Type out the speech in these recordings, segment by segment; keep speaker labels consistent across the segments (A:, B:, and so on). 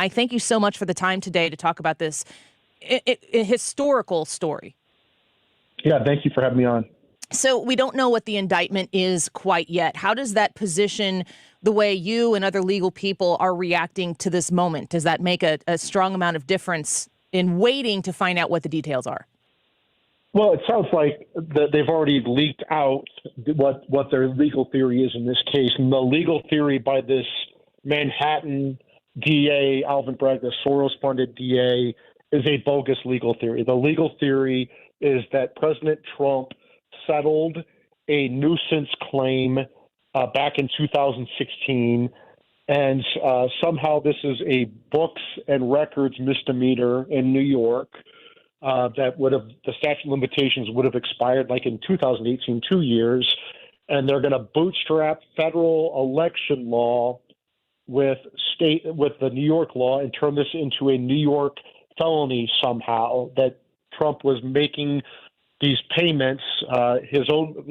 A: I thank you so much for the time today to talk about this historical story.
B: Yeah, thank you for having me on.
A: So we don't know what the indictment is quite yet. How does that position the way you and other legal people are reacting to this moment? Does that make a strong amount of difference in waiting to find out what the details are?
B: Well, it sounds like they've already leaked out what their legal theory is in this case. And the legal theory by this Manhattan DA, Alvin Bragg, the Soros-funded DA, is a bogus legal theory. The legal theory is that President Trump settled a nuisance claim back in 2016, and somehow this is a books and records misdemeanor in New York. The statute of limitations would have expired like in 2018, 2 years, and they're going to bootstrap federal election law with the New York law and turn this into a New York felony somehow, that Trump was making these payments,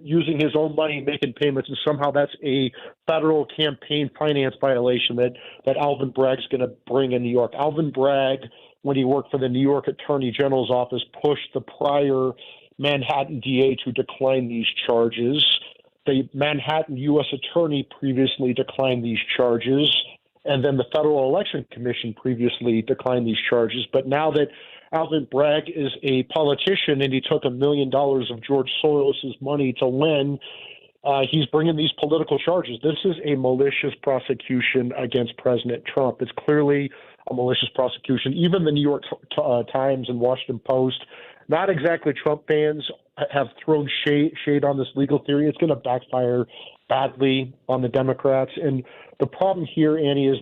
B: using his own money, making payments, and somehow that's a federal campaign finance violation that Alvin Bragg's going to bring in New York. Alvin Bragg, when he worked for the New York Attorney General's office, pushed the prior Manhattan DA to decline these charges. The Manhattan U.S. Attorney previously declined these charges, and then the Federal Election Commission previously declined these charges. But now that Alvin Bragg is a politician and he took $1 million of George Soros' money to win, he's bringing these political charges. This is a malicious prosecution against President Trump. It's clearly a malicious prosecution. Even the New York Times and Washington Post, not exactly Trump fans, have thrown shade on this legal theory. It's going to backfire badly on the Democrats. And the problem here, Annie, is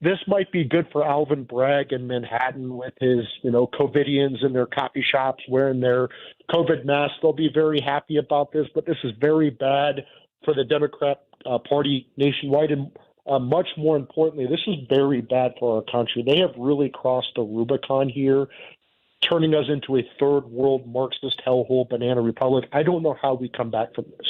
B: this might be good for Alvin Bragg in Manhattan with his, COVIDians in their coffee shops wearing their COVID masks. They'll be very happy about this, but this is very bad for the Democrat Party nationwide. And much more importantly, this is very bad for our country. They have really crossed the Rubicon here, turning us into a third world Marxist hellhole banana republic. I don't know how we come back from this.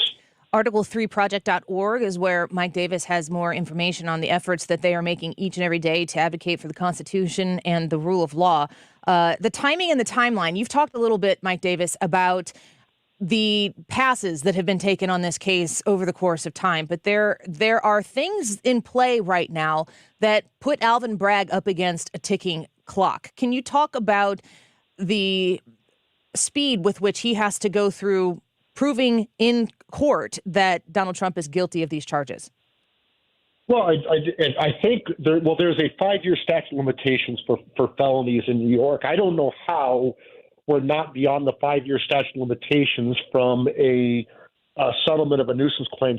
A: Article3project.org is where Mike Davis has more information on the efforts that they are making each and every day to advocate for the Constitution and the rule of law. The timing and the timeline, you've talked a little bit, Mike Davis, about the passes that have been taken on this case over the course of time. But there are things in play right now that put Alvin Bragg up against a ticking clock. Can you talk about the speed with which he has to go through proving in court that Donald Trump is guilty of these charges?
B: Well, I think there's a 5-year statute of limitations for felonies in New York. I don't know how we're not beyond the 5-year statute of limitations from a settlement of a nuisance claim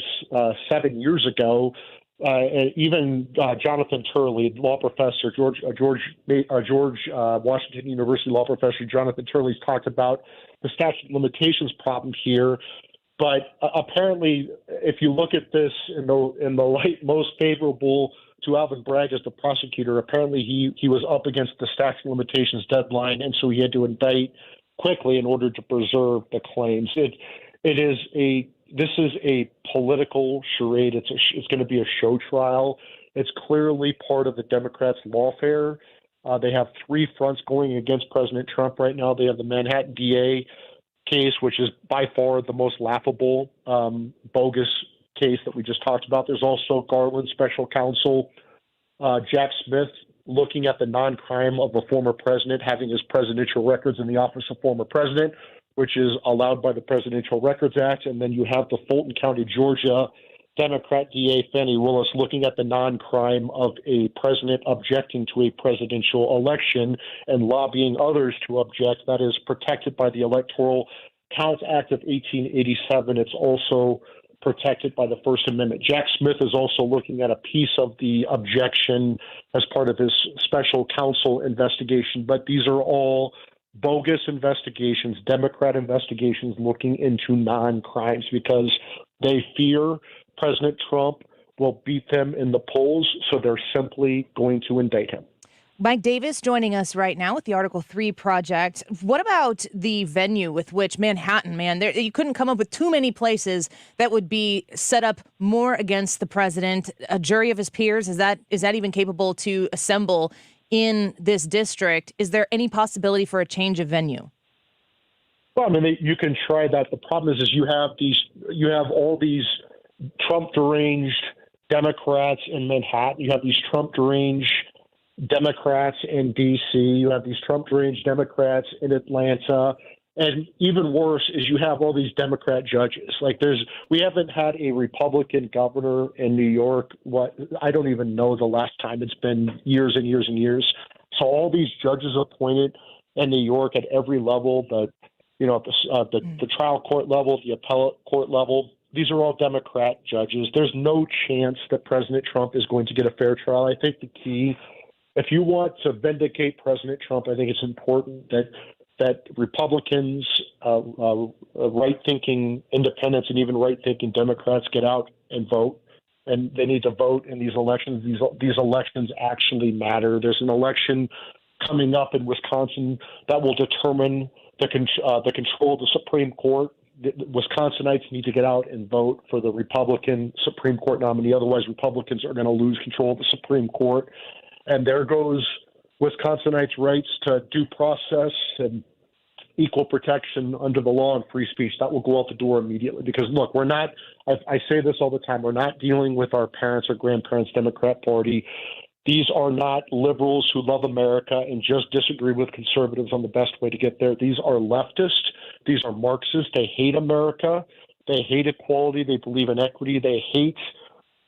B: 7 years ago. And even Jonathan Turley, law professor, George Washington University law professor Jonathan Turley's talked about the statute of limitations problem here. But apparently, if you look at this in the light most favorable to Alvin Bragg as the prosecutor, apparently he was up against the statute of limitations deadline, and so he had to indict quickly in order to preserve the claims. This is a political charade. It's going to be a show trial. It's clearly part of the Democrats' lawfare. They have 3 fronts going against President Trump right now. They have the Manhattan DA case, which is by far the most laughable, bogus case that we just talked about. There's also Garland's special counsel, Jack Smith, looking at the non-crime of a former president, having his presidential records in the office of former president, which is allowed by the Presidential Records Act. And then you have the Fulton County, Georgia Democrat DA Fannie Willis looking at the non-crime of a president objecting to a presidential election and lobbying others to object. That is protected by the Electoral Count Act of 1887. It's also protected by the First Amendment. Jack Smith is also looking at a piece of the objection as part of his special counsel investigation. But these are all bogus investigations, Democrat investigations looking into non-crimes because they fear President Trump will beat them in the polls, so they're simply going to indict him.
A: Mike Davis joining us right now with the Article 3 project. What about the venue with which Manhattan, man, you couldn't come up with too many places that would be set up more against the president, a jury of his peers? Is that even capable to assemble in this district? Is there any possibility for a change of venue?
B: Well, I mean, you can try that. The problem is you have all these Trump deranged Democrats in Manhattan. You have these Trump deranged Democrats in D.C. You have these Trump deranged Democrats in Atlanta. And even worse is you have all these Democrat judges. We haven't had a Republican governor in New York. I don't even know the last time. It's been years and years and years. So all these judges appointed in New York at every level, the trial court level, the appellate court level, these are all Democrat judges. There's no chance that President Trump is going to get a fair trial. I think the key, if you want to vindicate President Trump, I think it's important that Republicans, right-thinking independents, and even right-thinking Democrats get out and vote. And they need to vote in these elections. These elections actually matter. There's an election coming up in Wisconsin that will determine the control of the Supreme Court. The Wisconsinites need to get out and vote for the Republican Supreme Court nominee. Otherwise, Republicans are going to lose control of the Supreme Court. And there goes Wisconsinites' rights to due process and equal protection under the law and free speech. That will go out the door immediately. Because, look, we're not – I say this all the time – we're not dealing with our parents' or grandparents' Democrat Party. These are not liberals who love America and just disagree with conservatives on the best way to get there. These are leftists. These are Marxists. They hate America. They hate equality. They believe in equity. They hate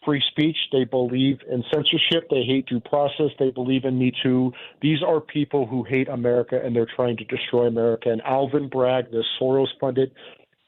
B: free speech. They believe in censorship. They hate due process. They believe in Me Too. These are people who hate America, and they're trying to destroy America. And Alvin Bragg, this Soros-funded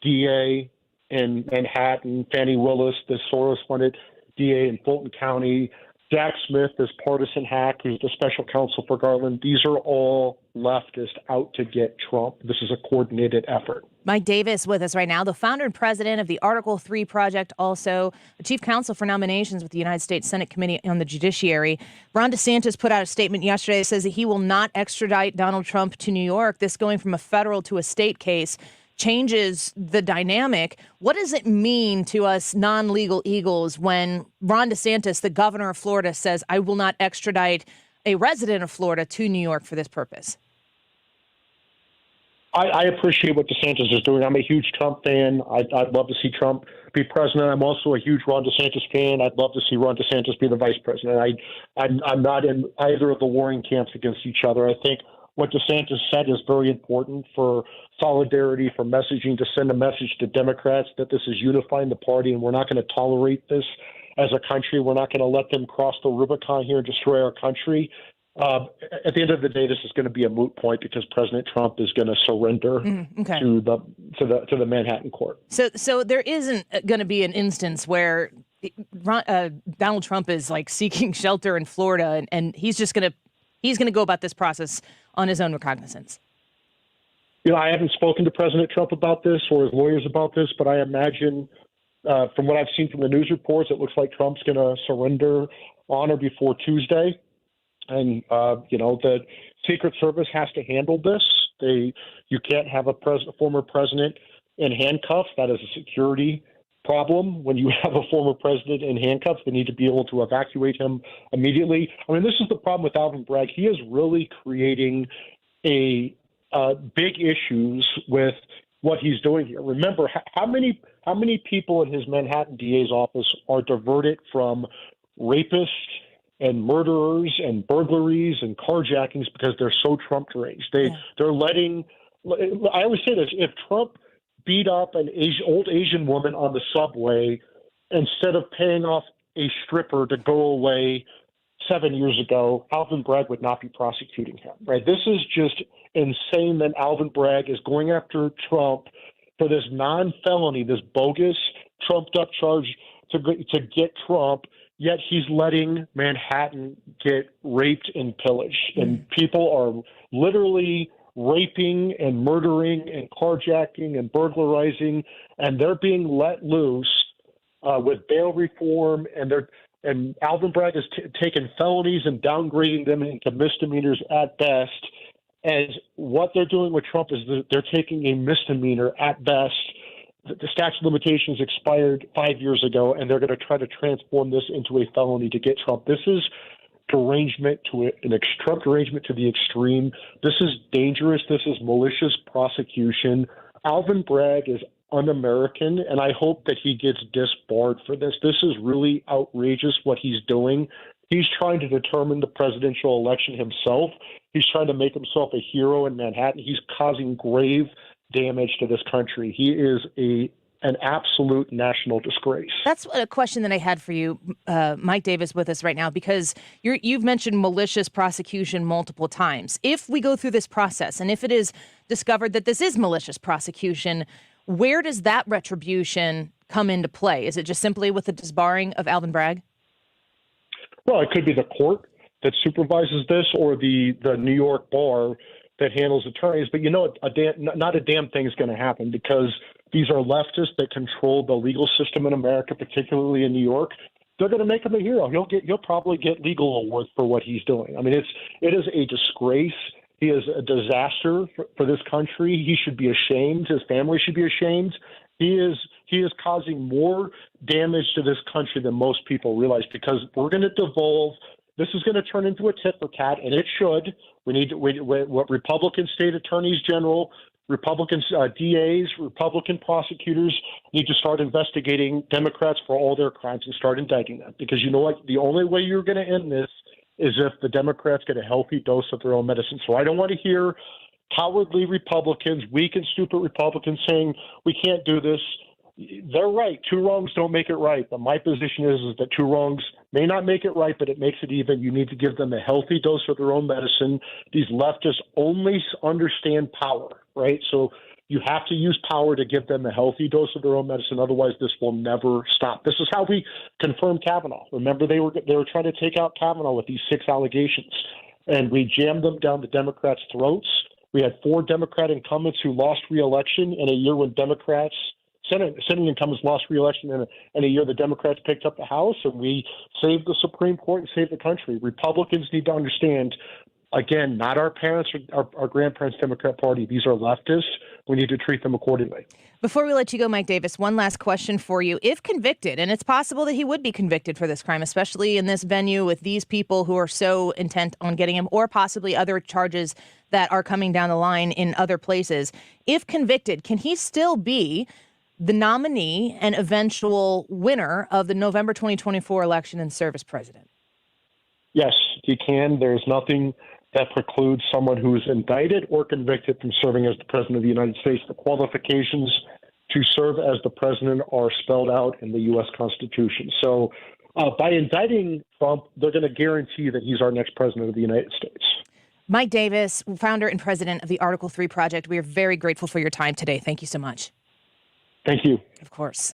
B: DA in Manhattan, Fannie Willis, this Soros-funded DA in Fulton County, Jack Smith, this partisan hack who's the special counsel for Garland, these are all leftists out to get Trump. This is a coordinated effort.
A: Mike Davis with us right now, the founder and president of the Article 3 Project, also the chief counsel for nominations with the United States Senate Committee on the Judiciary. Ron DeSantis put out a statement yesterday that says that he will not extradite Donald Trump to New York. This going from a federal to a state case changes the dynamic. What does it mean to us non-legal eagles when Ron DeSantis, the governor of Florida, says, I will not extradite a resident of Florida to New York for this purpose?
B: I appreciate what DeSantis is doing. I'm a huge Trump fan. I'd love to see Trump be president. I'm also a huge Ron DeSantis fan. I'd love to see Ron DeSantis be the vice president. I'm not in either of the warring camps against each other. I think what DeSantis said is very important for solidarity, for messaging, to send a message to Democrats that this is unifying the party and we're not going to tolerate this as a country. We're not going to let them cross the Rubicon here and destroy our country. At the end of the day, this is going to be a moot point because President Trump is going to surrender to the Manhattan court.
A: So there isn't going to be an instance where Donald Trump is like seeking shelter in Florida and he's going to go about this process on his own recognizance.
B: I haven't spoken to President Trump about this or his lawyers about this, but I imagine from what I've seen from the news reports, it looks like Trump's going to surrender on or before Tuesday. And, the Secret Service has to handle this. You can't have a former president in handcuffs. That is a security problem. When you have a former president in handcuffs, they need to be able to evacuate him immediately. I mean, this is the problem with Alvin Bragg. He is really creating big issues with what he's doing here. Remember, how many people in his Manhattan DA's office are diverted from rapists and murderers and burglaries and carjackings because they're so Trump deranged. They're letting. I always say this: if Trump beat up an old Asian woman on the subway instead of paying off a stripper to go away 7 years ago, Alvin Bragg would not be prosecuting him. Right? This is just insane that Alvin Bragg is going after Trump for this non-felony, this bogus, trumped-up charge to get Trump. Yet he's letting Manhattan get raped and pillaged. And people are literally raping and murdering and carjacking and burglarizing, and they're being let loose with bail reform. And And Alvin Bragg is taking felonies and downgrading them into misdemeanors at best. And what they're doing with Trump is they're taking a misdemeanor at best. The statute of limitations expired 5 years ago, and they're going to try to transform this into a felony to get Trump. This is derangement to an extreme derangement to the extreme. This is dangerous. This is malicious prosecution. Alvin Bragg is un-American, and I hope that he gets disbarred for this. This is really outrageous what he's doing. He's trying to determine the presidential election himself. He's trying to make himself a hero in Manhattan. He's causing grave damage to this country. He is an absolute national disgrace.
A: That's a question that I had for you, Mike Davis, with us right now, because you've mentioned malicious prosecution multiple times. If we go through this process and if it is discovered that this is malicious prosecution, where does that retribution come into play? Is it just simply with the disbarring of Alvin Bragg?
B: Well, it could be the court that supervises this or the New York bar that handles attorneys. But not a damn thing is going to happen because these are leftists that control the legal system in America, particularly in New York. They're going to make him a hero. He'll probably get legal awards for what he's doing. I mean, it is a disgrace. He is a disaster for this country. He should be ashamed. His family should be ashamed. He is causing more damage to this country than most people realize because we're going to devolve. This is going to turn into a tit for tat, and it should. What Republican state attorneys general, Republican DAs, Republican prosecutors need to start investigating Democrats for all their crimes and start indicting them. Because you know what? The only way you're going to end this is if the Democrats get a healthy dose of their own medicine. So I don't want to hear cowardly Republicans, weak and stupid Republicans saying we can't do this. They're right. Two wrongs don't make it right. But my position is that two wrongs may not make it right, but it makes it even. You need to give them a healthy dose of their own medicine. These leftists only understand power, right? So you have to use power to give them a healthy dose of their own medicine. Otherwise, this will never stop. This is how we confirmed Kavanaugh. Remember, they were trying to take out Kavanaugh with these 6 allegations, and we jammed them down the Democrats' throats. We had 4 Democrat incumbents who lost re-election in a year when Senate incumbents lost re-election in a year the Democrats picked up the House, and we saved the Supreme Court and saved the country. Republicans need to understand, again, not our parents or our grandparents' Democrat Party. These are leftists. We need to treat them accordingly.
A: Before we let you go, Mike Davis, one last question for you. If convicted, and it's possible that he would be convicted for this crime, especially in this venue with these people who are so intent on getting him, or possibly other charges that are coming down the line in other places. If convicted, can he still be the nominee and eventual winner of the November 2024 election and serve as president?
B: Yes, he can. There's nothing that precludes someone who is indicted or convicted from serving as the president of the United States. The qualifications to serve as the president are spelled out in the U.S. Constitution. So by indicting Trump, they're going to guarantee that he's our next president of the United States.
A: Mike Davis, founder and president of the Article 3 Project. We are very grateful for your time today. Thank you so much.
B: Thank you.
A: Of course.